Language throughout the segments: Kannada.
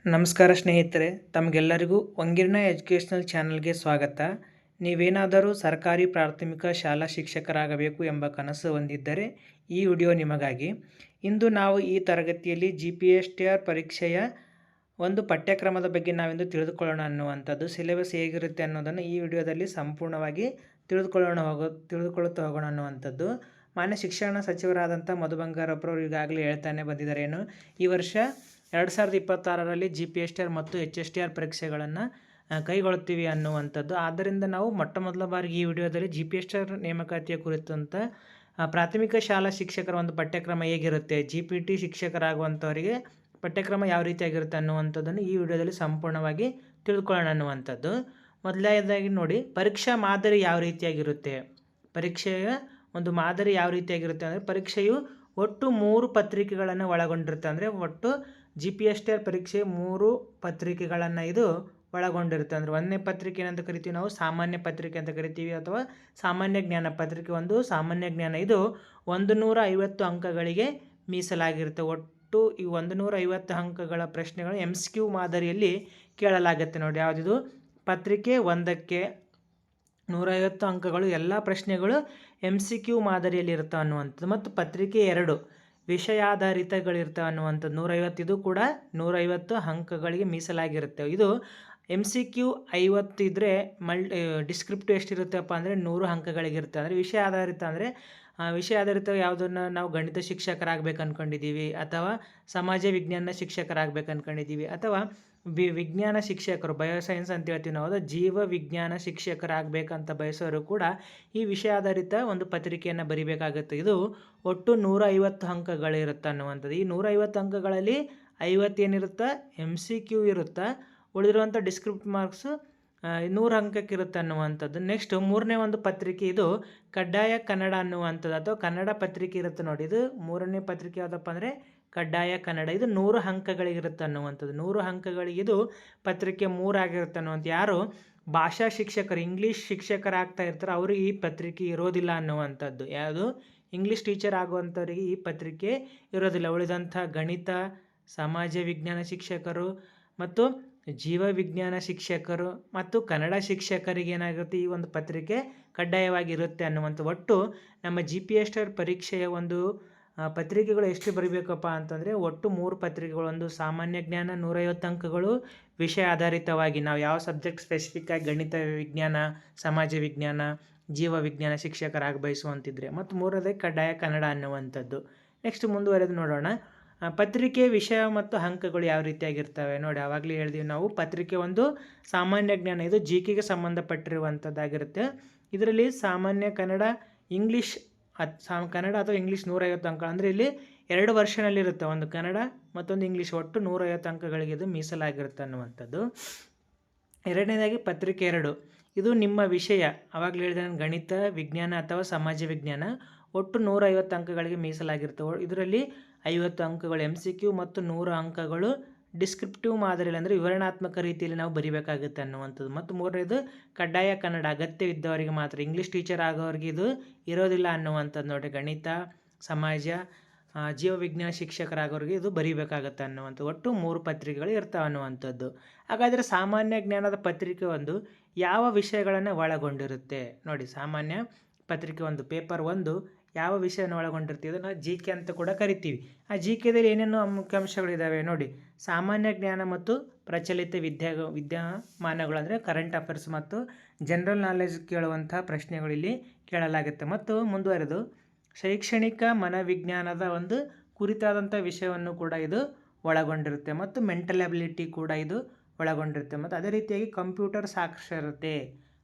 ನಮಸ್ಕಾರ ಸ್ನೇಹಿತರೆ, ತಮಗೆಲ್ಲರಿಗೂ ವಂಗಿರ್ನ ಎಜುಕೇಷನಲ್ ಚಾನಲ್ಗೆ ಸ್ವಾಗತ. ನೀವೇನಾದರೂ ಸರ್ಕಾರಿ ಪ್ರಾಥಮಿಕ ಶಾಲಾ ಶಿಕ್ಷಕರಾಗಬೇಕು ಎಂಬ ಕನಸು ಹೊಂದಿದ್ದರೆ ಈ ವಿಡಿಯೋ ನಿಮಗಾಗಿ. ಇಂದು ನಾವು ಈ ತರಗತಿಯಲ್ಲಿ GPSTR ಪರೀಕ್ಷೆಯ ಒಂದು ಪಠ್ಯಕ್ರಮದ ಬಗ್ಗೆ ನಾವಿಂದು ತಿಳಿದುಕೊಳ್ಳೋಣ ಅನ್ನುವಂಥದ್ದು. ಸಿಲೆಬಸ್ ಹೇಗಿರುತ್ತೆ ಅನ್ನೋದನ್ನು ಈ ವಿಡಿಯೋದಲ್ಲಿ ಸಂಪೂರ್ಣವಾಗಿ ತಿಳಿದುಕೊಳ್ಳುತ್ತಾ ಹೋಗೋಣ ಅನ್ನುವಂಥದ್ದು. ಮಾನ್ಯ ಶಿಕ್ಷಣ ಸಚಿವರಾದಂಥ ಮಧು ಬಂಗಾರಪ್ಪರವರು ಈಗಾಗಲೇ ಹೇಳ್ತಾನೆ ಬಂದಿದ್ದಾರೆ ಈ ವರ್ಷ 2026ರಲ್ಲಿ GPSTR ಮತ್ತು HSTR ಪರೀಕ್ಷೆಗಳನ್ನು ಕೈಗೊಳ್ಳುತ್ತೀವಿ ಅನ್ನುವಂಥದ್ದು. ಆದ್ದರಿಂದ ನಾವು ಮೊಟ್ಟ ಮೊದಲ ಬಾರಿಗೆ ಈ ವಿಡಿಯೋದಲ್ಲಿ GPSTR ನೇಮಕಾತಿಯ ಕುರಿತಂಥ ಪ್ರಾಥಮಿಕ ಶಾಲಾ ಶಿಕ್ಷಕರ ಒಂದು ಪಠ್ಯಕ್ರಮ ಹೇಗಿರುತ್ತೆ, GPT ಶಿಕ್ಷಕರಾಗುವಂಥವರಿಗೆ ಪಠ್ಯಕ್ರಮ ಯಾವ ರೀತಿಯಾಗಿರುತ್ತೆ ಅನ್ನುವಂಥದ್ದನ್ನು ಈ ವಿಡಿಯೋದಲ್ಲಿ ಸಂಪೂರ್ಣವಾಗಿ ತಿಳ್ಕೊಳ್ಳೋಣ ಅನ್ನುವಂಥದ್ದು. ಮೊದಲನೇದಾಗಿ ನೋಡಿ, ಪರೀಕ್ಷಾ ಮಾದರಿ ಯಾವ ರೀತಿಯಾಗಿರುತ್ತೆ. ಪರೀಕ್ಷೆಯ ಒಂದು ಮಾದರಿ ಯಾವ ರೀತಿಯಾಗಿರುತ್ತೆ ಅಂದರೆ, ಪರೀಕ್ಷೆಯು ಒಟ್ಟು 3 ಪತ್ರಿಕೆಗಳನ್ನು ಒಳಗೊಂಡಿರುತ್ತೆ. ಅಂದರೆ ಒಟ್ಟು GPSTR ಪರೀಕ್ಷೆ 3 ಪತ್ರಿಕೆಗಳನ್ನು ಇದು ಒಳಗೊಂಡಿರುತ್ತೆ. ಅಂದರೆ ಒಂದನೇ ಪತ್ರಿಕೆ ಏನಂತ ಕರಿತೀವಿ ನಾವು, ಸಾಮಾನ್ಯ ಪತ್ರಿಕೆ ಅಂತ ಕರಿತೀವಿ, ಅಥವಾ ಸಾಮಾನ್ಯ ಜ್ಞಾನ ಪತ್ರಿಕೆ. ಒಂದು ಸಾಮಾನ್ಯ ಜ್ಞಾನ ಇದು 150 ಅಂಕಗಳಿಗೆ ಮೀಸಲಾಗಿರುತ್ತೆ. ಒಟ್ಟು ಈ 150 ಅಂಕಗಳ ಪ್ರಶ್ನೆಗಳು MCQ ಮಾದರಿಯಲ್ಲಿ ಕೇಳಲಾಗುತ್ತೆ. ನೋಡಿ, ಯಾವುದಿದು ಪತ್ರಿಕೆ 1ಕ್ಕೆ 150 ಅಂಕಗಳು, ಎಲ್ಲ ಪ್ರಶ್ನೆಗಳು MCQ ಮಾದರಿಯಲ್ಲಿ ಇರ್ತಾವೆ ಅನ್ನುವಂಥದ್ದು. ಮತ್ತು ಪತ್ರಿಕೆ 2 ವಿಷಯಾಧಾರಿತಗಳಿರ್ತವೆ ಅನ್ನುವಂಥದ್ದು 150, ಇದು ಕೂಡ 150 ಅಂಕಗಳಿಗೆ ಮೀಸಲಾಗಿರುತ್ತೆ. ಇದು MCQ 50 ಇದ್ದರೆ ಡಿಸ್ಕ್ರಿಪ್ಟಿವ್ ಎಷ್ಟಿರುತ್ತಪ್ಪ ಅಂದರೆ 100 ಅಂಕಗಳಿಗಿರುತ್ತೆ. ಅಂದರೆ ವಿಷಯ ಆಧಾರಿತ ಅಂದರೆ ವಿಷಯ ಆಧಾರಿತ ಯಾವುದನ್ನು ನಾವು ಗಣಿತ ಶಿಕ್ಷಕರಾಗಬೇಕು ಅಂದ್ಕೊಂಡಿದ್ದೀವಿ, ಅಥವಾ ಸಮಾಜ ವಿಜ್ಞಾನ ಶಿಕ್ಷಕರಾಗಬೇಕು ಅಂದ್ಕೊಂಡಿದ್ದೀವಿ, ಅಥವಾ ವಿಜ್ಞಾನ ಶಿಕ್ಷಕರು ಬಯೋಸೈನ್ಸ್ ಅಂತ ಹೇಳ್ತೀವಿ ನಾವು, ಜೀವ ವಿಜ್ಞಾನ ಶಿಕ್ಷಕರಾಗಬೇಕಂತ ಬಯಸೋರು ಕೂಡ ಈ ವಿಷಯ ಆಧಾರಿತ ಒಂದು ಪತ್ರಿಕೆಯನ್ನು ಬರಿಬೇಕಾಗುತ್ತೆ. ಇದು ಒಟ್ಟು 150 ಅಂಕಗಳಿರುತ್ತೆ ಅನ್ನುವಂಥದ್ದು. ಈ 150 ಅಂಕಗಳಲ್ಲಿ 50 ಏನಿರುತ್ತೆ MCQ ಇರುತ್ತೆ, ಉಳಿದಿರುವಂಥ ಡಿಸ್ಕ್ರಿಪ್ಟ್ ಮಾರ್ಕ್ಸು 100 ಅಂಕಕ್ಕೆ ಇರುತ್ತೆ ಅನ್ನುವಂಥದ್ದು. ನೆಕ್ಸ್ಟ್ 3ನೇ ಒಂದು ಪತ್ರಿಕೆ, ಇದು ಕಡ್ಡಾಯ ಕನ್ನಡ ಅನ್ನುವಂಥದ್ದು, ಅಥವಾ ಕನ್ನಡ ಪತ್ರಿಕೆ ಇರುತ್ತೆ ನೋಡಿ. ಇದು 3ನೇ ಪತ್ರಿಕೆ ಯಾವುದಪ್ಪ ಅಂದರೆ ಕಡ್ಡಾಯ ಕನ್ನಡ. ಇದು 100 ಅಂಕಗಳಿಗಿರುತ್ತೆ ಅನ್ನುವಂಥದ್ದು. 100 ಅಂಕಗಳಿಗೆ ಇದು ಪತ್ರಿಕೆ 3 ಆಗಿರುತ್ತೆ ಅನ್ನುವಂಥ. ಯಾರು ಭಾಷಾ ಶಿಕ್ಷಕರು, ಇಂಗ್ಲೀಷ್ ಶಿಕ್ಷಕರಾಗ್ತಾ ಇರ್ತಾರೆ ಅವ್ರಿಗೆ ಈ ಪತ್ರಿಕೆ ಇರೋದಿಲ್ಲ ಅನ್ನುವಂಥದ್ದು. ಯಾವುದು ಇಂಗ್ಲೀಷ್ ಟೀಚರ್ ಆಗುವಂಥವ್ರಿಗೆ ಈ ಪತ್ರಿಕೆ ಇರೋದಿಲ್ಲ. ಉಳಿದಂಥ ಗಣಿತ, ಸಮಾಜ ವಿಜ್ಞಾನ ಶಿಕ್ಷಕರು ಮತ್ತು ಜೀವ ವಿಜ್ಞಾನ ಶಿಕ್ಷಕರು ಮತ್ತು ಕನ್ನಡ ಶಿಕ್ಷಕರಿಗೆ ಏನಾಗುತ್ತೆ ಈ ಒಂದು ಪತ್ರಿಕೆ ಕಡ್ಡಾಯವಾಗಿರುತ್ತೆ ಅನ್ನುವಂಥ. ಒಟ್ಟು ನಮ್ಮ GPSTR ಪರೀಕ್ಷೆಯ ಒಂದು ಪತ್ರಿಕೆಗಳು ಎಷ್ಟು ಬರೀಬೇಕಪ್ಪ ಅಂತಂದರೆ, ಒಟ್ಟು 3 ಪತ್ರಿಕೆಗಳು. ಒಂದು ಸಾಮಾನ್ಯ ಜ್ಞಾನ 150 ಅಂಕಗಳು, ವಿಷಯ ಆಧಾರಿತವಾಗಿ ನಾವು ಯಾವ ಸಬ್ಜೆಕ್ಟ್ ಸ್ಪೆಸಿಫಿಕ್ಕಾಗಿ ಗಣಿತ ವಿಜ್ಞಾನ, ಸಮಾಜ ವಿಜ್ಞಾನ, ಜೀವ ವಿಜ್ಞಾನ ಶಿಕ್ಷಕರಾಗಿ ಬಯಸುವಂತಿದ್ರೆ, ಮತ್ತು 3ನೇ ಕಡ್ಡಾಯ ಕನ್ನಡ ಅನ್ನುವಂಥದ್ದು. ನೆಕ್ಸ್ಟ್ ಮುಂದುವರೆದು ನೋಡೋಣ, ಪತ್ರಿಕೆ ವಿಷಯ ಮತ್ತು ಅಂಕಗಳು ಯಾವ ರೀತಿಯಾಗಿರ್ತವೆ ನೋಡಿ. ಆವಾಗಲೇ ಹೇಳಿದೀವಿ ನಾವು, ಪತ್ರಿಕೆ 1 ಸಾಮಾನ್ಯ ಜ್ಞಾನ, ಇದು GKಗೆ ಸಂಬಂಧಪಟ್ಟಿರುವಂಥದ್ದಾಗಿರುತ್ತೆ. ಇದರಲ್ಲಿ ಸಾಮಾನ್ಯ ಕನ್ನಡ, ಇಂಗ್ಲೀಷ್ ಕನ್ನಡ ಅಥವಾ ಇಂಗ್ಲೀಷ್ 150 ಅಂಕ. ಅಂದರೆ ಇಲ್ಲಿ 2 ವರ್ಷನಲ್ಲಿರುತ್ತೆ, ಒಂದು ಕನ್ನಡ ಮತ್ತೊಂದು ಇಂಗ್ಲೀಷ್, ಒಟ್ಟು 150 ಅಂಕಗಳಿಗೆ ಇದು ಮೀಸಲಾಗಿರುತ್ತೆ ಅನ್ನುವಂಥದ್ದು. ಎರಡನೇದಾಗಿ ಪತ್ರಿಕೆ 2, ಇದು ನಿಮ್ಮ ವಿಷಯ, ಆವಾಗಲೇ ಹೇಳಿದ ಗಣಿತ, ವಿಜ್ಞಾನ ಅಥವಾ ಸಮಾಜ ವಿಜ್ಞಾನ, ಒಟ್ಟು 150 ಅಂಕಗಳಿಗೆ ಮೀಸಲಾಗಿರ್ತವೆ. ಇದರಲ್ಲಿ 50 ಅಂಕಗಳು MCQ ಮತ್ತು 100 ಅಂಕಗಳು ಡಿಸ್ಕ್ರಿಪ್ಟಿವ್ ಮಾದರಿಯಲ್ಲಿ, ಅಂದರೆ ವಿವರಣಾತ್ಮಕ ರೀತಿಯಲ್ಲಿ ನಾವು ಬರಿಬೇಕಾಗುತ್ತೆ ಅನ್ನುವಂಥದ್ದು. ಮತ್ತು 3ನೇದು ಕಡ್ಡಾಯ ಕನ್ನಡ, ಅಗತ್ಯವಿದ್ದವರಿಗೆ ಮಾತ್ರ, ಇಂಗ್ಲೀಷ್ ಟೀಚರ್ ಆಗೋರಿಗೆ ಇದು ಇರೋದಿಲ್ಲ ಅನ್ನುವಂಥದ್ದು. ನೋಡಿ, ಗಣಿತ, ಸಮಾಜ, ಜೀವ ವಿಜ್ಞಾನ ಶಿಕ್ಷಕರಾಗೋರಿಗೆ ಇದು ಬರೀಬೇಕಾಗತ್ತೆ ಅನ್ನುವಂಥದ್ದು. ಒಟ್ಟು 3 ಪತ್ರಿಕೆಗಳು ಇರ್ತಾವೆ ಅನ್ನುವಂಥದ್ದು. ಹಾಗಾದರೆ ಸಾಮಾನ್ಯ ಜ್ಞಾನದ ಪತ್ರಿಕೆ 1 ಯಾವ ವಿಷಯಗಳನ್ನು ಒಳಗೊಂಡಿರುತ್ತೆ ನೋಡಿ. ಸಾಮಾನ್ಯ ಪತ್ರಿಕೆ 1 ಪೇಪರ್ 1 ಯಾವ ವಿಷಯನ ಒಳಗೊಂಡಿರ್ತೀವಿ, ಅದನ್ನು GK ಅಂತ ಕೂಡ ಕರಿತೀವಿ. ಆ GKದಲ್ಲಿ ಏನೇನು ಮುಖ್ಯಾಂಶಗಳಿದ್ದಾವೆ ನೋಡಿ. ಸಾಮಾನ್ಯ ಜ್ಞಾನ ಮತ್ತು ಪ್ರಚಲಿತ ವಿದ್ಯಮಾನಗಳು, ಅಂದರೆ ಕರೆಂಟ್ ಅಫೇರ್ಸ್ ಮತ್ತು ಜನರಲ್ ನಾಲೆಜ್ ಕೇಳುವಂಥ ಪ್ರಶ್ನೆಗಳು ಇಲ್ಲಿ ಕೇಳಲಾಗುತ್ತೆ. ಮತ್ತು ಮುಂದುವರೆದು ಶೈಕ್ಷಣಿಕ ಮನೋವಿಜ್ಞಾನದ ಒಂದು ಕುರಿತಾದಂಥ ವಿಷಯವನ್ನು ಕೂಡ ಇದು ಒಳಗೊಂಡಿರುತ್ತೆ, ಮತ್ತು ಮೆಂಟಲ್ ಅಬಿಲಿಟಿ ಕೂಡ ಇದು ಒಳಗೊಂಡಿರುತ್ತೆ. ಮತ್ತು ಅದೇ ರೀತಿಯಾಗಿ ಕಂಪ್ಯೂಟರ್ ಸಾಕ್ಷರತೆ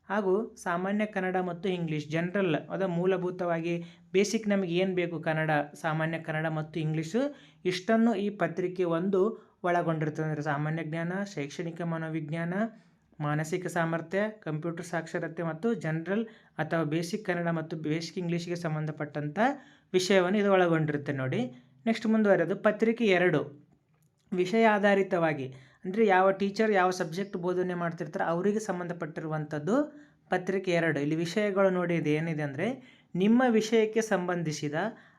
ಹಾಗೂ ಸಾಮಾನ್ಯ ಕನ್ನಡ ಮತ್ತು ಇಂಗ್ಲೀಷ್ ಜನರಲ್, ಅದು ಮೂಲಭೂತವಾಗಿ ಬೇಸಿಕ್ ನಮಗೆ ಏನು ಬೇಕು, ಕನ್ನಡ, ಸಾಮಾನ್ಯ ಕನ್ನಡ ಮತ್ತು ಇಂಗ್ಲೀಷು, ಇಷ್ಟನ್ನು ಈ ಪತ್ರಿಕೆ 1 ಒಳಗೊಂಡಿರ್ತದೆ. ಅಂದರೆ ಸಾಮಾನ್ಯ ಜ್ಞಾನ, ಶೈಕ್ಷಣಿಕ ಮನೋವಿಜ್ಞಾನ, ಮಾನಸಿಕ ಸಾಮರ್ಥ್ಯ, ಕಂಪ್ಯೂಟರ್ ಸಾಕ್ಷರತೆ ಮತ್ತು ಜನರಲ್ ಅಥವಾ ಬೇಸಿಕ್ ಕನ್ನಡ ಮತ್ತು ಬೇಸಿಕ್ ಇಂಗ್ಲೀಷ್ಗೆ ಸಂಬಂಧಪಟ್ಟಂಥ ವಿಷಯವನ್ನು ಇದು ಒಳಗೊಂಡಿರುತ್ತೆ ನೋಡಿ. ನೆಕ್ಸ್ಟ್ ಮುಂದುವರೆದು ಪತ್ರಿಕೆ 2 ವಿಷಯ ಆಧಾರಿತವಾಗಿ, ಅಂದರೆ ಯಾವ ಟೀಚರ್ ಯಾವ ಸಬ್ಜೆಕ್ಟ್ ಬೋಧನೆ ಮಾಡ್ತಿರ್ತಾರೆ ಅವರಿಗೆ ಸಂಬಂಧಪಟ್ಟಿರುವಂಥದ್ದು ಪತ್ರಿಕೆ 2. ಇಲ್ಲಿ ವಿಷಯಗಳು ನೋಡಿ, ಇದು ಏನಿದೆ ಅಂದರೆ ನಿಮ್ಮ ವಿಷಯಕ್ಕೆ ಸಂಬಂಧಿಸಿದ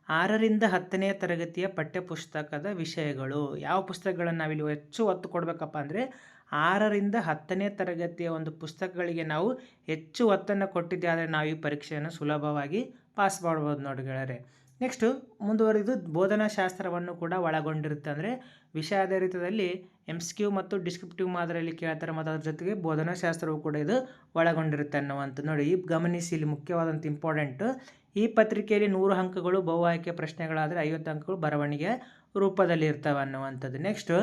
6ರಿಂದ 10ನೇ ತರಗತಿಯ ಪಠ್ಯಪುಸ್ತಕದ ವಿಷಯಗಳು. ಯಾವ ಪುಸ್ತಕಗಳನ್ನು ನಾವಿಲ್ಲಿ ಹೆಚ್ಚು ಒತ್ತು ಕೊಡಬೇಕಪ್ಪ ಅಂದರೆ 6ರಿಂದ 10ನೇ ತರಗತಿಯ ಒಂದು ಪುಸ್ತಕಗಳಿಗೆ ನಾವು ಹೆಚ್ಚು ಒತ್ತನ್ನು ಕೊಟ್ಟಿದ್ದೆ ಆದರೆ ನಾವು ಈ ಪರೀಕ್ಷೆಯನ್ನು ಸುಲಭವಾಗಿ ಪಾಸ್ ಮಾಡ್ಬೋದು ನೋಡಿ ಗೆಳೆಯರೆ. ನೆಕ್ಸ್ಟು ಮುಂದುವರಿದು ಬೋಧನಾ ಶಾಸ್ತ್ರವನ್ನು ಕೂಡ ಒಳಗೊಂಡಿರುತ್ತೆ. ಅಂದರೆ ವಿಷಯ ಆಧಾರಿತದಲ್ಲಿ MCQ ಮತ್ತು ಡಿಸ್ಕ್ರಿಪ್ಟಿವ್ ಮಾದರಿಯಲ್ಲಿ ಕೇಳ್ತಾರೆ ಮತ್ತು ಅದ್ರ ಜೊತೆಗೆ ಬೋಧನಾ ಶಾಸ್ತ್ರವು ಕೂಡ ಇದು ಒಳಗೊಂಡಿರುತ್ತೆ ಅನ್ನುವಂಥದ್ದು ನೋಡಿ. ಈ ಗಮನಿಸಿ, ಇಲ್ಲಿ ಮುಖ್ಯವಾದಂಥ ಇಂಪಾರ್ಟೆಂಟು, ಈ ಪತ್ರಿಕೆಯಲ್ಲಿ 100 ಅಂಕಗಳು ಬಹು ಆಯ್ಕೆ ಪ್ರಶ್ನೆಗಳಾದರೆ 50 ಅಂಕಗಳು ಬರವಣಿಗೆ ರೂಪದಲ್ಲಿ ಇರ್ತವೆ ಅನ್ನುವಂಥದ್ದು. ನೆಕ್ಸ್ಟು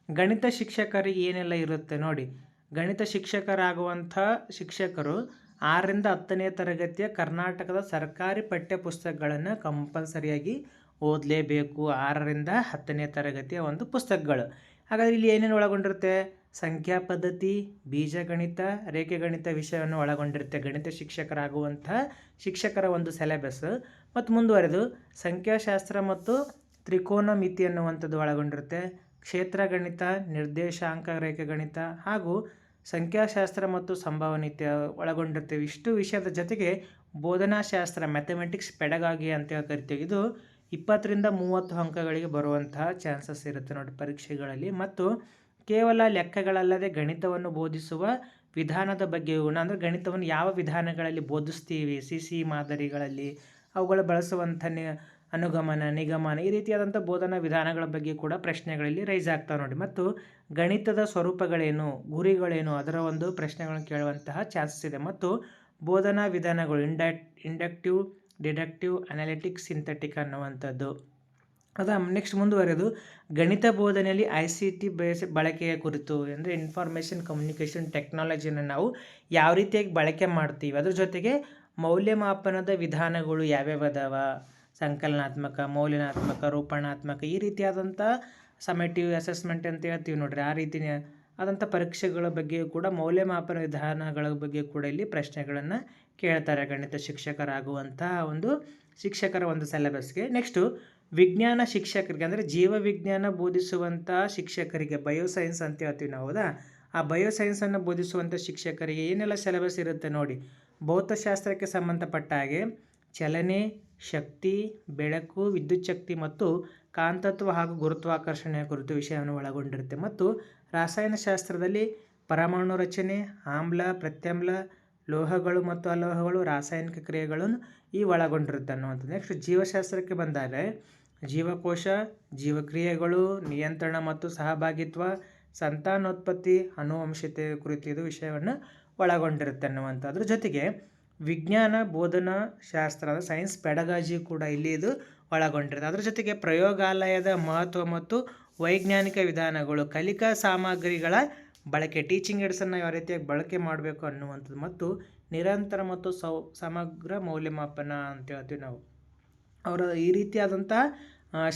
ಗಣಿತ ಶಿಕ್ಷಕರಿಗೆ ಏನೆಲ್ಲ ಇರುತ್ತೆ ನೋಡಿ. ಗಣಿತ ಶಿಕ್ಷಕರಾಗುವಂಥ ಶಿಕ್ಷಕರು 6ರಿಂದ 10ನೇ ತರಗತಿಯ ಕರ್ನಾಟಕದ ಸರ್ಕಾರಿ ಪಠ್ಯಪುಸ್ತಕಗಳನ್ನು ಕಂಪಲ್ಸರಿಯಾಗಿ ಓದಲೇಬೇಕು. 6ರಿಂದ 10ನೇ ತರಗತಿಯ ಒಂದು ಪುಸ್ತಕಗಳು. ಹಾಗಾದರೆ ಇಲ್ಲಿ ಏನೇನು ಒಳಗೊಂಡಿರುತ್ತೆ? ಸಂಖ್ಯಾ ಪದ್ಧತಿ, ಬೀಜಗಣಿತ, ರೇಖೆಗಣಿತ ವಿಷಯವನ್ನು ಒಳಗೊಂಡಿರುತ್ತೆ ಗಣಿತ ಶಿಕ್ಷಕರಾಗುವಂಥ ಶಿಕ್ಷಕರ ಒಂದು ಸಿಲೆಬಸ್. ಮತ್ತು ಮುಂದುವರೆದು ಸಂಖ್ಯಾಶಾಸ್ತ್ರ ಮತ್ತು ತ್ರಿಕೋನಮಿತಿ ಅನ್ನುವಂಥದ್ದು ಒಳಗೊಂಡಿರುತ್ತೆ. ಕ್ಷೇತ್ರ ಗಣಿತ, ನಿರ್ದೇಶಾಂಕ ರೇಖೆಗಣಿತ ಹಾಗೂ ಸಂಖ್ಯಾಶಾಸ್ತ್ರ ಮತ್ತು ಸಂಭವನೀಯತೆ ಒಳಗೊಂಡಿರ್ತೇವೆ. ಇಷ್ಟು ವಿಷಯದ ಜೊತೆಗೆ ಬೋಧನಾಶಾಸ್ತ್ರ, ಮ್ಯಾಥಮೆಟಿಕ್ಸ್ ಪೆಡಗಾಗಿ ಅಂತ ಕರಿತೀವಿ. ಇದು 20ರಿಂದ 30 ಅಂಕಗಳಿಗೆ ಬರುವಂತಹ ಚಾನ್ಸಸ್ ಇರುತ್ತೆ ನೋಡಿ ಪರೀಕ್ಷೆಗಳಲ್ಲಿ. ಮತ್ತು ಕೇವಲ ಲೆಕ್ಕಗಳಲ್ಲದೆ ಗಣಿತವನ್ನು ಬೋಧಿಸುವ ವಿಧಾನದ ಬಗ್ಗೆಯೂ, ಅಂದರೆ ಗಣಿತವನ್ನು ಯಾವ ವಿಧಾನಗಳಲ್ಲಿ ಬೋಧಿಸ್ತೀವಿ, CC ಮಾದರಿಗಳಲ್ಲಿ ಅವುಗಳು ಬಳಸುವಂಥ ಅನುಗಮನ, ನಿಗಮನ, ಈ ರೀತಿಯಾದಂಥ ಬೋಧನಾ ವಿಧಾನಗಳ ಬಗ್ಗೆ ಕೂಡ ಪ್ರಶ್ನೆಗಳಲ್ಲಿ ರೈಸ್ ಆಗ್ತಾವೆ ನೋಡಿ. ಮತ್ತು ಗಣಿತದ ಸ್ವರೂಪಗಳೇನು, ಗುರಿಗಳೇನು, ಅದರ ಒಂದು ಪ್ರಶ್ನೆಗಳನ್ನು ಕೇಳುವಂತಹ ಚಾನ್ಸಸ್ ಇದೆ. ಮತ್ತು ಬೋಧನಾ ವಿಧಾನಗಳು ಇಂಡಕ್ಟಿವ್, ಡಿಡಕ್ಟಿವ್, ಅನಾಲಿಟಿಕ್, ಸಿಂಥೆಟಿಕ್ ಅನ್ನುವಂಥದ್ದು. ನೆಕ್ಸ್ಟ್ ಮುಂದುವರೆದು ಗಣಿತ ಬೋಧನೆಯಲ್ಲಿ ICT ಬಳಕೆಯ ಕುರಿತು, ಅಂದರೆ ಇನ್ಫಾರ್ಮೇಷನ್ ಕಮ್ಯುನಿಕೇಷನ್ ಟೆಕ್ನಾಲಜಿಯನ್ನು ನಾವು ಯಾವ ರೀತಿಯಾಗಿ ಬಳಕೆ ಮಾಡ್ತೀವಿ, ಅದ್ರ ಜೊತೆಗೆ ಮೌಲ್ಯಮಾಪನದ ವಿಧಾನಗಳು ಯಾವ್ಯಾವ ಅದಾವ, ಸಂಕಲನಾತ್ಮಕ, ಮೌಲ್ಯನಾತ್ಮಕ, ರೂಪಣಾತ್ಮಕ, ಈ ರೀತಿಯಾದಂಥ ಸಮೇಟಿವ್ ಅಸೆಸ್ಮೆಂಟ್ ಅಂತ ಹೇಳ್ತೀವಿ ನೋಡ್ರಿ, ಆ ರೀತಿ ಆದಂಥ ಪರೀಕ್ಷೆಗಳ ಬಗ್ಗೆ ಕೂಡ ಮೌಲ್ಯಮಾಪನ ವಿಧಾನಗಳ ಬಗ್ಗೆ ಕೂಡ ಇಲ್ಲಿ ಪ್ರಶ್ನೆಗಳನ್ನು ಕೇಳ್ತಾರೆ ಗಣಿತ ಶಿಕ್ಷಕರಾಗುವಂತಹ ಒಂದು ಶಿಕ್ಷಕರ ಒಂದು ಸಿಲೆಬಸ್ಗೆ. ನೆಕ್ಸ್ಟು ವಿಜ್ಞಾನ ಶಿಕ್ಷಕರಿಗೆ, ಅಂದರೆ ಜೀವವಿಜ್ಞಾನ ಬೋಧಿಸುವಂಥ ಶಿಕ್ಷಕರಿಗೆ, ಬಯೋಸೈನ್ಸ್ ಅಂತ ಹೇಳ್ತೀವಿ ನಾವು, ಹೌದಾ? ಆ ಬಯೋಸೈನ್ಸನ್ನು ಬೋಧಿಸುವಂಥ ಶಿಕ್ಷಕರಿಗೆ ಏನೆಲ್ಲ ಸಿಲೆಬಸ್ ಇರುತ್ತೆ ನೋಡಿ. ಭೌತಶಾಸ್ತ್ರಕ್ಕೆ ಸಂಬಂಧಪಟ್ಟ ಹಾಗೆ ಚಲನೆ, ಶಕ್ತಿ, ಬೆಳಕು, ವಿದ್ಯುತ್ ಶಕ್ತಿ ಮತ್ತು ಕಾಂತತ್ವ ಹಾಗೂ ಗುರುತ್ವಾಕರ್ಷಣೆಯ ಕುರಿತು ವಿಷಯವನ್ನು ಒಳಗೊಂಡಿರುತ್ತೆ. ಮತ್ತು ರಾಸಾಯನಶಾಸ್ತ್ರದಲ್ಲಿ ಪರಮಾಣು ರಚನೆ, ಆಮ್ಲ, ಪ್ರತ್ಯಾಮ್ಲ, ಲೋಹಗಳು ಮತ್ತು ಅಲೋಹಗಳು, ರಾಸಾಯನಿಕ ಕ್ರಿಯೆಗಳನ್ನು ಈ ಒಳಗೊಂಡಿರುತ್ತೆ ಅನ್ನುವಂಥದ್ದು. ನೆಕ್ಸ್ಟ್ ಜೀವಶಾಸ್ತ್ರಕ್ಕೆ ಬಂದರೆ ಜೀವಕೋಶ, ಜೀವಕ್ರಿಯೆಗಳು, ನಿಯಂತ್ರಣ ಮತ್ತು ಸಹಭಾಗಿತ್ವ, ಸಂತಾನೋತ್ಪತ್ತಿ, ಆನುವಂಶಿಕತೆ ಕುರಿತು ಇದು ವಿಷಯವನ್ನು ಒಳಗೊಂಡಿರುತ್ತೆ ಅನ್ನುವಂಥದ್ರ ಜೊತೆಗೆ ವಿಜ್ಞಾನ ಬೋಧನಾ ಶಾಸ್ತ್ರ, ಸೈನ್ಸ್ ಪೆಡಗಾಜಿ ಕೂಡ ಇಲ್ಲಿ ಇದು ಒಳಗೊಂಡಿರುತ್ತೆ. ಅದರ ಜೊತೆಗೆ ಪ್ರಯೋಗಾಲಯದ ಮಹತ್ವ ಮತ್ತು ವೈಜ್ಞಾನಿಕ ವಿಧಾನಗಳು, ಕಲಿಕಾ ಸಾಮಗ್ರಿಗಳ ಬಳಕೆ, ಟೀಚಿಂಗ್ ಏಡ್ಸನ್ನು ಯಾವ ರೀತಿಯಾಗಿ ಬಳಕೆ ಮಾಡಬೇಕು ಅನ್ನುವಂಥದ್ದು, ಮತ್ತು ನಿರಂತರ ಮತ್ತು ಸಮಗ್ರ ಮೌಲ್ಯಮಾಪನ ಅಂತ ಹೇಳ್ತೀವಿ ನಾವು. ಅವರ ಈ ರೀತಿಯಾದಂಥ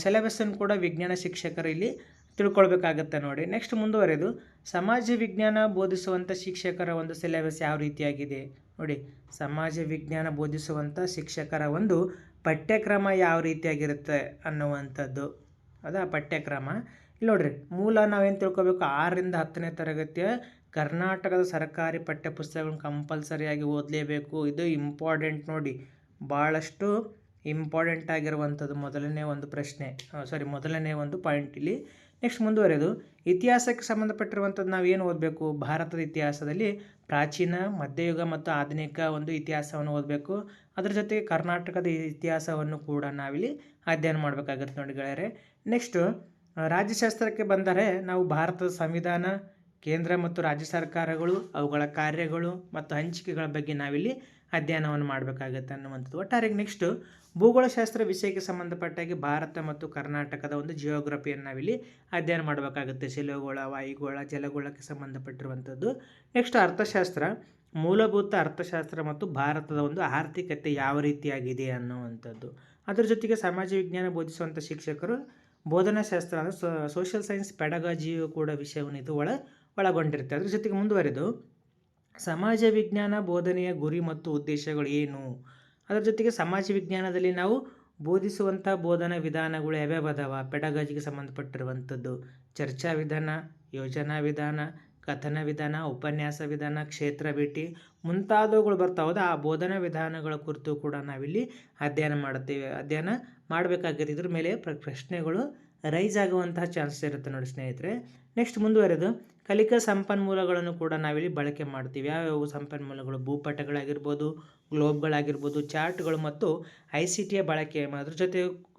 ಸಿಲೆಬಸ್ಸನ್ನು ಕೂಡ ವಿಜ್ಞಾನ ಶಿಕ್ಷಕರು ಇಲ್ಲಿ ತಿಳ್ಕೊಳ್ಬೇಕಾಗತ್ತೆ ನೋಡಿ. ನೆಕ್ಸ್ಟ್ ಮುಂದುವರೆದು ಸಮಾಜ ವಿಜ್ಞಾನ ಬೋಧಿಸುವಂಥ ಶಿಕ್ಷಕರ ಒಂದು ಸಿಲೆಬಸ್ ಯಾವ ರೀತಿಯಾಗಿದೆ ನೋಡಿ. ಸಮಾಜ ವಿಜ್ಞಾನ ಬೋಧಿಸುವಂಥ ಶಿಕ್ಷಕರ ಒಂದು ಪಠ್ಯಕ್ರಮ ಯಾವ ರೀತಿಯಾಗಿರುತ್ತೆ ಅನ್ನುವಂಥದ್ದು, ಅದಾ ಪಠ್ಯಕ್ರಮ. ಇಲ್ಲಿ ನೋಡ್ರಿ, ಮೂಲ ನಾವೇನು ತಿಳ್ಕೊಬೇಕು, 6ರಿಂದ 10ನೇ ತರಗತಿಯ ಕರ್ನಾಟಕದ ಸರ್ಕಾರಿ ಪಠ್ಯಪುಸ್ತಕಗಳನ್ನ ಕಂಪಲ್ಸರಿಯಾಗಿ ಓದಲೇಬೇಕು. ಇದು ಇಂಪಾರ್ಟೆಂಟ್ ನೋಡಿ, ಭಾಳಷ್ಟು ಇಂಪಾರ್ಟೆಂಟ್ ಆಗಿರುವಂಥದ್ದು ಮೊದಲನೇ ಒಂದು ಪಾಯಿಂಟ್ ಇಲ್ಲಿ. ನೆಕ್ಸ್ಟ್ ಮುಂದುವರೆದು ಇತಿಹಾಸಕ್ಕೆ ಸಂಬಂಧಪಟ್ಟಿರುವಂಥದ್ದು ನಾವೇನು ಓದಬೇಕು, ಭಾರತದ ಇತಿಹಾಸದಲ್ಲಿ ಪ್ರಾಚೀನ, ಮಧ್ಯಯುಗ ಮತ್ತು ಆಧುನಿಕ ಒಂದು ಇತಿಹಾಸವನ್ನು ಓದಬೇಕು. ಅದರ ಜೊತೆಗೆ ಕರ್ನಾಟಕದ ಇತಿಹಾಸವನ್ನು ಕೂಡ ನಾವಿಲ್ಲಿ ಅಧ್ಯಯನ ಮಾಡಬೇಕಾಗತ್ತೆ ನೋಡಿ ಗೆಳೆಯರೆ. ನೆಕ್ಸ್ಟು ರಾಜ್ಯಶಾಸ್ತ್ರಕ್ಕೆ ಬಂದರೆ ನಾವು ಭಾರತದ ಸಂವಿಧಾನ, ಕೇಂದ್ರ ಮತ್ತು ರಾಜ್ಯ ಸರ್ಕಾರಗಳು, ಅವುಗಳ ಕಾರ್ಯಗಳು ಮತ್ತು ಹಂಚಿಕೆಗಳ ಬಗ್ಗೆ ನಾವಿಲ್ಲಿ ಅಧ್ಯಯನವನ್ನು ಮಾಡಬೇಕಾಗತ್ತೆ ಅನ್ನುವಂಥದ್ದು ಒಟ್ಟಾರೆಯಾಗಿ. ನೆಕ್ಸ್ಟು ಭೂಗೋಳಶಾಸ್ತ್ರ ವಿಷಯಕ್ಕೆ ಸಂಬಂಧಪಟ್ಟಾಗಿ ಭಾರತ ಮತ್ತು ಕರ್ನಾಟಕದ ಒಂದು ಜಿಯೋಗ್ರಫಿಯನ್ನು ನಾವಿಲ್ಲಿ ಅಧ್ಯಯನ ಮಾಡಬೇಕಾಗುತ್ತೆ, ಶಿಲಾಗೋಳ, ವಾಯುಗೋಳ, ಜಲಗೋಳಕ್ಕೆ ಸಂಬಂಧಪಟ್ಟಿರುವಂಥದ್ದು. ನೆಕ್ಸ್ಟ್ ಅರ್ಥಶಾಸ್ತ್ರ, ಮೂಲಭೂತ ಅರ್ಥಶಾಸ್ತ್ರ ಮತ್ತು ಭಾರತದ ಒಂದು ಆರ್ಥಿಕತೆ ಯಾವ ರೀತಿಯಾಗಿದೆ ಅನ್ನುವಂಥದ್ದು. ಅದರ ಜೊತೆಗೆ ಸಮಾಜ ವಿಜ್ಞಾನ ಬೋಧಿಸುವಂಥ ಶಿಕ್ಷಕರು ಬೋಧನಾಶಾಸ್ತ್ರ, ಅಂದರೆ ಸೋಷಿಯಲ್ ಸೈನ್ಸ್ ಪೆಡಗಾಜಿಯು ಕೂಡ ವಿಷಯವನ್ನು ಇದು ಒಳಗೊಂಡಿರುತ್ತೆ. ಅದ್ರ ಜೊತೆಗೆ ಮುಂದುವರೆದು ಸಮಾಜ ವಿಜ್ಞಾನ ಬೋಧನೆಯ ಗುರಿ ಮತ್ತು ಉದ್ದೇಶಗಳು ಏನು, ಅದರ ಜೊತೆಗೆ ಸಮಾಜ ವಿಜ್ಞಾನದಲ್ಲಿ ನಾವು ಬೋಧಿಸುವಂಥ ಬೋಧನಾ ವಿಧಾನಗಳು ಯಾವ್ಯಾವ ಅದಾವ, ಪೆಡಗಾಜಿಗೆ ಸಂಬಂಧಪಟ್ಟಿರುವಂಥದ್ದು ಚರ್ಚಾ ವಿಧಾನ, ಯೋಜನಾ ವಿಧಾನ, ಕಥನ ವಿಧಾನ, ಉಪನ್ಯಾಸ ವಿಧಾನ, ಕ್ಷೇತ್ರ ಭೇಟಿ ಮುಂತಾದವುಗಳು ಬರ್ತಾವದ. ಆ ಬೋಧನಾ ವಿಧಾನಗಳ ಕುರಿತು ಕೂಡ ನಾವಿಲ್ಲಿ ಅಧ್ಯಯನ ಮಾಡಬೇಕಾಗುತ್ತೆ. ಇದ್ರ ಮೇಲೆ ಪ್ರಶ್ನೆಗಳು ರೈಸ್ ಆಗುವಂತಹ ಚಾನ್ಸಸ್ ಇರುತ್ತೆ ನೋಡಿ ಸ್ನೇಹಿತರೆ. ನೆಕ್ಸ್ಟ್ ಮುಂದುವರೆದು ಕಲಿಕಾ ಸಂಪನ್ಮೂಲಗಳನ್ನು ಕೂಡ ನಾವಿಲ್ಲಿ ಬಳಕೆ ಮಾಡ್ತೀವಿ. ಯಾವ್ಯಾವ ಸಂಪನ್ಮೂಲಗಳು? ಭೂಪಟಗಳಾಗಿರ್ಬೋದು, ಗ್ಲೋಬ್ಗಳಾಗಿರ್ಬೋದು, ಚಾರ್ಟ್ಗಳು ಮತ್ತು ICTಯ ಬಳಕೆ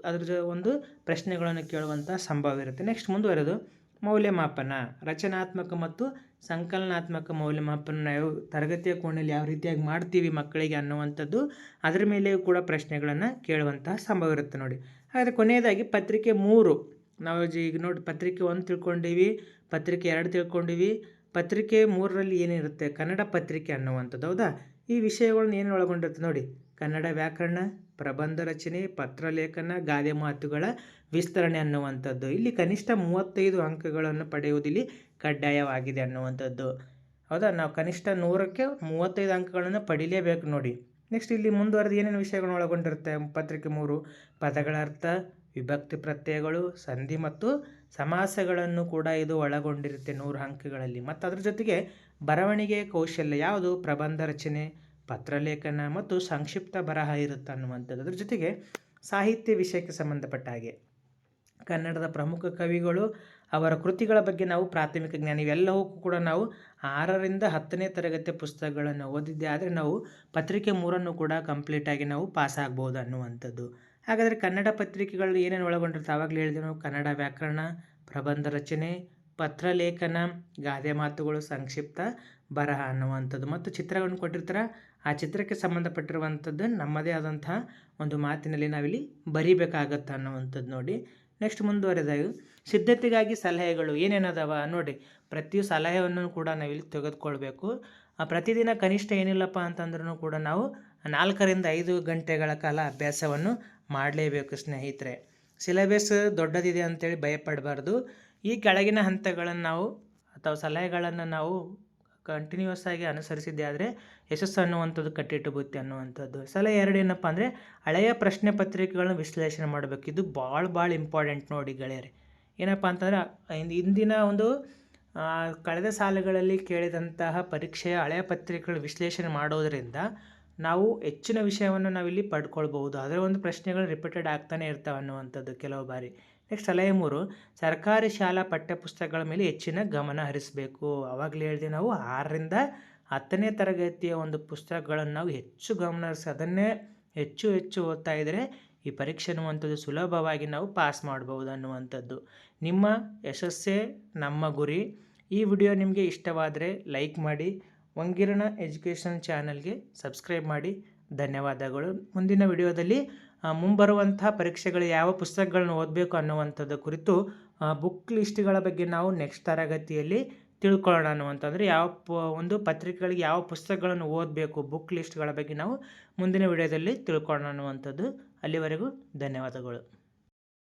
ಅದ್ರ ಒಂದು ಪ್ರಶ್ನೆಗಳನ್ನು ಕೇಳುವಂಥ ಸಂಭವ ಇರುತ್ತೆ. ನೆಕ್ಸ್ಟ್ ಮುಂದುವರೆದು ಮೌಲ್ಯಮಾಪನ, ರಚನಾತ್ಮಕ ಮತ್ತು ಸಂಕಲನಾತ್ಮಕ ಮೌಲ್ಯಮಾಪನ ನಾವು ತರಗತಿಯ ಕೋಣೆಯಲ್ಲಿ ಯಾವ ರೀತಿಯಾಗಿ ಮಾಡ್ತೀವಿ ಮಕ್ಕಳಿಗೆ ಅನ್ನುವಂಥದ್ದು ಅದರ ಮೇಲೆಯೂ ಕೂಡ ಪ್ರಶ್ನೆಗಳನ್ನು ಕೇಳುವಂತಹ ಸಂಭವ ಇರುತ್ತೆ ನೋಡಿ. ಹಾಗಾದರೆ ಕೊನೆಯದಾಗಿ ಪತ್ರಿಕೆ 3 ನಾವು ಈಗ ನೋಡಿ, ಪತ್ರಿಕೆ 1 ತಿಳ್ಕೊಂಡಿವಿ, ಪತ್ರಿಕೆ 2 ತಿಳ್ಕೊಂಡಿವಿ. ಪತ್ರಿಕೆ 3ರಲ್ಲಿ ಏನಿರುತ್ತೆ? ಕನ್ನಡ ಪತ್ರಿಕೆ ಅನ್ನುವಂಥದ್ದು, ಹೌದಾ? ಈ ವಿಷಯಗಳನ್ನ ಏನು ಒಳಗೊಂಡಿರುತ್ತೆ ನೋಡಿ: ಕನ್ನಡ ವ್ಯಾಕರಣ, ಪ್ರಬಂಧ ರಚನೆ, ಪತ್ರಲೇಖನ, ಗಾದೆ ಮಾತುಗಳ ವಿಸ್ತರಣೆ ಅನ್ನುವಂಥದ್ದು. ಇಲ್ಲಿ ಕನಿಷ್ಠ 35 ಅಂಕಗಳನ್ನು ಪಡೆಯುವುದಿಲ್ಲಿ ಕಡ್ಡಾಯವಾಗಿದೆ ಅನ್ನುವಂಥದ್ದು, ಹೌದಾ? ನಾವು ಕನಿಷ್ಠ 100ಕ್ಕೆ 35 ಅಂಕಗಳನ್ನು ಪಡಿಲೇಬೇಕು ನೋಡಿ. ನೆಕ್ಸ್ಟ್ ಇಲ್ಲಿ ಮುಂದುವರೆದು ಏನೇನು ವಿಷಯಗಳನ್ನು ಒಳಗೊಂಡಿರುತ್ತೆ ಪತ್ರಿಕೆ 3: ಪದಗಳ ಅರ್ಥ, ವಿಭಕ್ತಿ ಪ್ರತ್ಯಯಗಳು, ಸಂಧಿ ಮತ್ತು ಸಮಾಸಗಳನ್ನು ಕೂಡ ಇದು ಒಳಗೊಂಡಿರುತ್ತೆ 100 ಅಂಕಗಳಲ್ಲಿ. ಮತ್ತು ಅದ್ರ ಜೊತೆಗೆ ಬರವಣಿಗೆ ಕೌಶಲ್ಯ, ಯಾವುದು? ಪ್ರಬಂಧ ರಚನೆ, ಪತ್ರಲೇಖನ ಮತ್ತು ಸಂಕ್ಷಿಪ್ತ ಬರಹ ಇರುತ್ತೆ ಅನ್ನುವಂಥದ್ದು. ಅದ್ರ ಜೊತೆಗೆ ಸಾಹಿತ್ಯ ವಿಷಯಕ್ಕೆ ಸಂಬಂಧಪಟ್ಟ ಹಾಗೆ ಕನ್ನಡದ ಪ್ರಮುಖ ಕವಿಗಳು, ಅವರ ಕೃತಿಗಳ ಬಗ್ಗೆ ನಾವು ಪ್ರಾಥಮಿಕ ಜ್ಞಾನ, ಇವೆಲ್ಲವಕ್ಕೂ ಕೂಡ ನಾವು 6ರಿಂದ 10ನೇ ತರಗತಿಯ ಪುಸ್ತಕಗಳನ್ನು ಓದಿದ್ದೆ ಆದರೆ ನಾವು ಪತ್ರಿಕೆ 3 ಕೂಡ ಕಂಪ್ಲೀಟಾಗಿ ನಾವು ಪಾಸ್ ಆಗ್ಬೋದು ಅನ್ನುವಂಥದ್ದು. ಹಾಗಾದರೆ ಕನ್ನಡ ಪತ್ರಿಕೆಗಳು ಏನೇನು ಒಳಗೊಂಡಿರುತ್ತೆ? ಆವಾಗಲೇ ಹೇಳಿದ್ವಿ ನಾವು: ಕನ್ನಡ ವ್ಯಾಕರಣ, ಪ್ರಬಂಧ ರಚನೆ, ಪತ್ರಲೇಖನ, ಗಾದೆ ಮಾತುಗಳು, ಸಂಕ್ಷಿಪ್ತ ಬರಹ ಅನ್ನುವಂಥದ್ದು. ಮತ್ತು ಚಿತ್ರಗಳನ್ನು ಕೊಟ್ಟಿರ್ತಾರೆ, ಆ ಚಿತ್ರಕ್ಕೆ ಸಂಬಂಧಪಟ್ಟಿರುವಂಥದ್ದು ನಮ್ಮದೇ ಆದಂತಹ ಒಂದು ಮಾತಿನಲ್ಲಿ ನಾವಿಲ್ಲಿ ಬರಿಬೇಕಾಗತ್ತೆ ಅನ್ನುವಂಥದ್ದು ನೋಡಿ. ನೆಕ್ಸ್ಟ್ ಮುಂದುವರೆದಾಗ ಸಿದ್ಧತೆಗಾಗಿ ಸಲಹೆಗಳು ಏನೇನದಾವ ನೋಡಿ. ಪ್ರತಿ ಸಲಹೆಯನ್ನು ಕೂಡ ನಾವಿಲ್ಲಿ ತೆಗೆದುಕೊಳ್ಬೇಕು. ಪ್ರತಿದಿನ ಕನಿಷ್ಠ ಏನಿಲ್ಲಪ್ಪ ಅಂತಂದ್ರೂ ಕೂಡ ನಾವು 4ರಿಂದ 5 ಗಂಟೆಗಳ ಕಾಲ ಅಭ್ಯಾಸವನ್ನು ಮಾಡಲೇಬೇಕು ಸ್ನೇಹಿತರೆ. ಸಿಲೆಬಸ್ ದೊಡ್ಡದಿದೆ ಅಂತೇಳಿ ಭಯಪಡಬಾರ್ದು. ಈ ಕೆಳಗಿನ ಹಂತಗಳನ್ನು ನಾವು ಅಥವಾ ಸಲಹೆಗಳನ್ನು ನಾವು ಕಂಟಿನ್ಯೂಸ್ ಆಗಿ ಅನುಸರಿಸಿದ್ದೆ ಆದರೆ ಯಶಸ್ಸು ಅನ್ನುವಂಥದ್ದು ಕಟ್ಟಿಟ್ಟು ಬುತ್ತಿ ಅನ್ನುವಂಥದ್ದು. ಸಲಹೆ 2 ಏನಪ್ಪ ಅಂದರೆ ಹಳೆಯ ಪ್ರಶ್ನೆ ಪತ್ರಿಕೆಗಳನ್ನ ವಿಶ್ಲೇಷಣೆ ಮಾಡಬೇಕು. ಇದು ಭಾಳ ಇಂಪಾರ್ಟೆಂಟ್ ನೋಡಿ ಗೆಳೆಯರೆ. ಏನಪ್ಪ ಅಂತಂದರೆ ಇಂದಿನ ಒಂದು ಕಳೆದ ಸಾಲುಗಳಲ್ಲಿ ಕೇಳಿದಂತಹ ಪರೀಕ್ಷೆಯ ಹಳೆಯ ಪತ್ರಿಕೆಗಳ ವಿಶ್ಲೇಷಣೆ ಮಾಡೋದರಿಂದ ನಾವು ಹೆಚ್ಚಿನ ವಿಷಯವನ್ನು ನಾವಿಲ್ಲಿ ಪಡ್ಕೊಳ್ಬಹುದು. ಅದರ ಒಂದು ಪ್ರಶ್ನೆಗಳು ರಿಪೀಟೆಡ್ ಆಗ್ತಾನೆ ಇರ್ತವೆ ಅನ್ನುವಂಥದ್ದು ಕೆಲವು ಬಾರಿ. ನೆಕ್ಸ್ಟ್ ಸಲಹೆ 3: ಸರ್ಕಾರಿ ಶಾಲಾ ಪಠ್ಯಪುಸ್ತಕಗಳ ಮೇಲೆ ಹೆಚ್ಚಿನ ಗಮನ ಹರಿಸಬೇಕು. ಆವಾಗಲೇ ಹೇಳಿದೆ ನಾವು 6ರಿಂದ 10ನೇ ತರಗತಿಯ ಒಂದು ಪುಸ್ತಕಗಳನ್ನು ನಾವು ಹೆಚ್ಚು ಗಮನ ಹರಿಸಿ ಅದನ್ನೇ ಹೆಚ್ಚು ಓದ್ತಾ ಇದ್ದರೆ ಈ ಪರೀಕ್ಷೆ ಅನ್ನುವಂಥದ್ದು ಸುಲಭವಾಗಿ ನಾವು ಪಾಸ್ ಮಾಡ್ಬೋದು ಅನ್ನುವಂಥದ್ದು. ನಿಮ್ಮ ಯಶಸ್ಸೇ ನಮ್ಮ ಗುರಿ. ಈ ವಿಡಿಯೋ ನಿಮಗೆ ಇಷ್ಟವಾದರೆ ಲೈಕ್ ಮಾಡಿ, ವಂಗಿರಣ ಎಜುಕೇಷನ್ ಚಾನಲ್ಗೆ ಸಬ್ಸ್ಕ್ರೈಬ್ ಮಾಡಿ. ಧನ್ಯವಾದಗಳು. ಮುಂದಿನ ವಿಡಿಯೋದಲ್ಲಿ ಮುಂಬರುವಂತಹ ಪರೀಕ್ಷೆಗಳು ಯಾವ ಪುಸ್ತಕಗಳನ್ನು ಓದಬೇಕು ಅನ್ನುವಂಥದ್ದು ಕುರಿತು ಬುಕ್ ಲಿಸ್ಟ್ಗಳ ಬಗ್ಗೆ ನಾವು ನೆಕ್ಸ್ಟ್ ತರಗತಿಯಲ್ಲಿ ತಿಳ್ಕೊಳ್ಳೋಣ ಅನ್ನುವಂಥದ್ದು. ಒಂದು ಪತ್ರಿಕೆಗಳಿಗೆ ಯಾವ ಪುಸ್ತಕಗಳನ್ನು ಓದಬೇಕು, ಬುಕ್ ಲಿಸ್ಟ್ಗಳ ಬಗ್ಗೆ ನಾವು ಮುಂದಿನ ವಿಡಿಯೋದಲ್ಲಿ ತಿಳ್ಕೊಳ್ಳೋಣ ಅನ್ನುವಂಥದ್ದು. ಅಲ್ಲಿವರೆಗೂ ಧನ್ಯವಾದಗಳು.